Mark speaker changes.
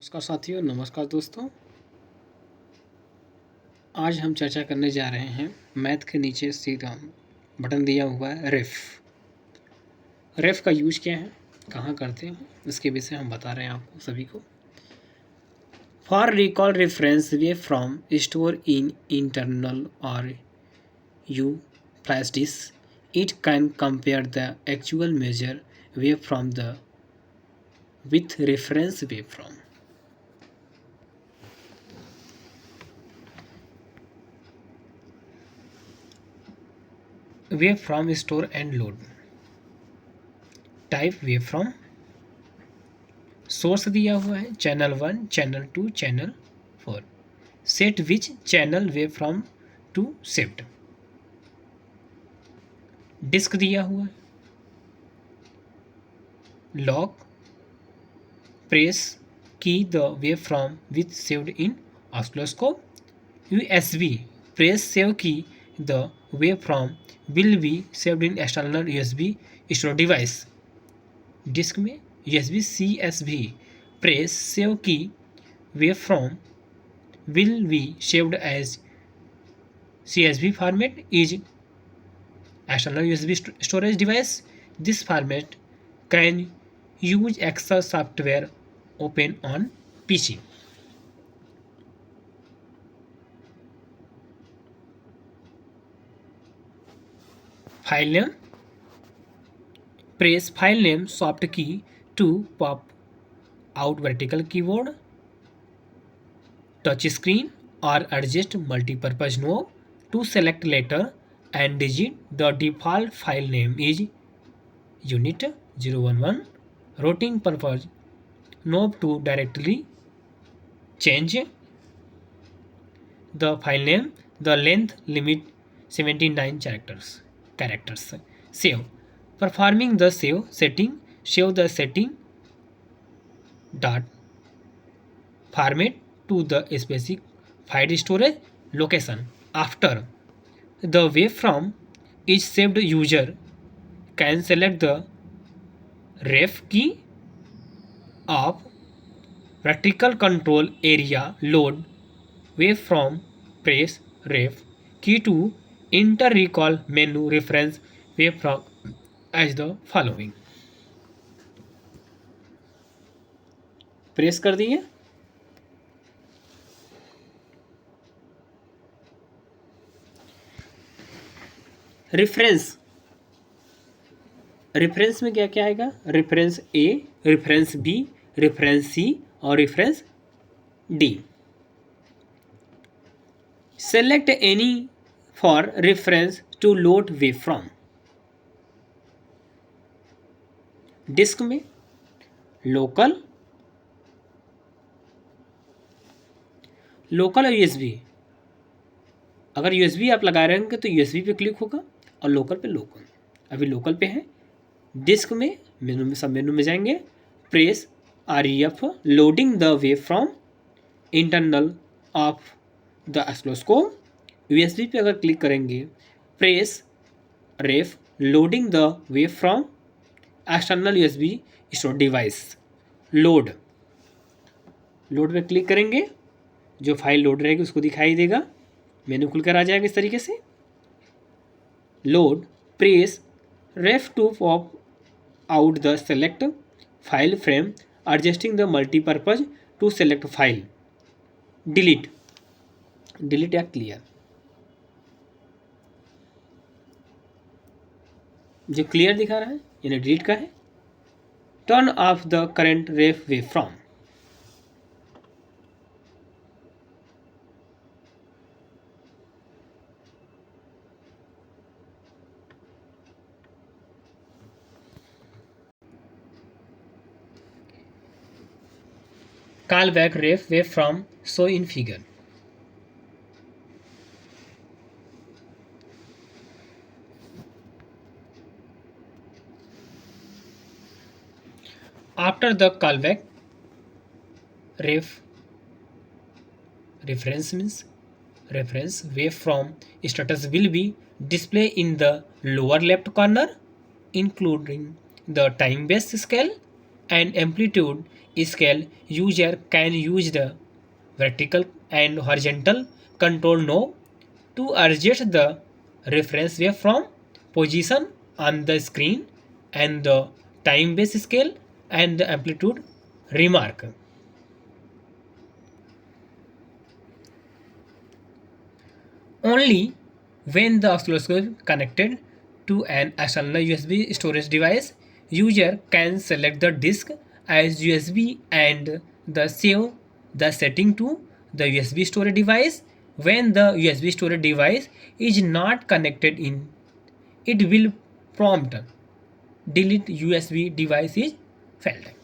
Speaker 1: नमस्कार साथियों, नमस्कार दोस्तों। आज हम चर्चा करने जा रहे हैं मैथ के नीचे सीधा बटन दिया हुआ है रेफ। रेफ का यूज क्या है, कहाँ करते हैं, इसके विषय हम बता रहे हैं आपको सभी को। For recall reference waveform store in internal और U flash disk it can compare the actual measure waveform the with reference waveform. Wavefrom store and load. Type waveform. Source दिया हुआ है channel 1, channel 2, channel 4। Set which channel waveform to saved. Disk दिया हुआ है। Lock press की the waveform with saved in oscilloscope. USB press save की the वेवफ्रॉम will be saved in external USB store device. Disk में USB CSV press save की waveform will be saved as CSV format is external USB storage device. This format can use Excel software open on PC. File name. Press file name soft key to pop out vertical keyboard, touch screen or adjust multi-purpose knob to select letter and digit. The default file name is unit 011. Routing purpose knob to directly change the file name. The length limit 79 characters. Save. Performing the save setting. Save the setting dot format to the specific file storage location. After the wavefront is saved, user can select the ref key of vertical control area, load wavefront, press ref key to enter recall menu reference wavefront as the following. Press कर दिए। Reference में क्या क्या आएगा? Reference A, reference B, reference C और reference D. Select any for reference to load waveform. Disk में local और USB. अगर यूएसबी आप लगा रहे होंगे तो यूएसबी पे क्लिक होगा और लोकल पे लोकल। अभी लोकल पे है। डिस्क में मेनू में जाएंगे। Press REF loading the wave from internal of the oscilloscope. USB पे अगर क्लिक करेंगे, press ref loading the wave from external USB store device. Load पे क्लिक करेंगे, जो फाइल लोड रहेगी उसको दिखाई देगा। मेनू खुलकर आ जाएगा इस तरीके से। Load press ref to pop out the select file frame adjusting the multipurpose to select file. Delete या क्लियर। जो क्लियर दिखा रहा है यानी डिलीट का है। Turn off the current ref waveform. Call back ref wave from show in figure. After the callback, reference waveform status will be displayed in the lower left corner, including the time-based scale and amplitude scale, user can use the vertical and horizontal control knob to adjust the reference wave position on the screen and the time base scale and the amplitude remark. Only when the oscilloscope is connected to an external USB storage device, user can select the disk as USB and save the setting to the USB storage device. When the USB storage device is not connected in, it will prompt delete USB device is failed.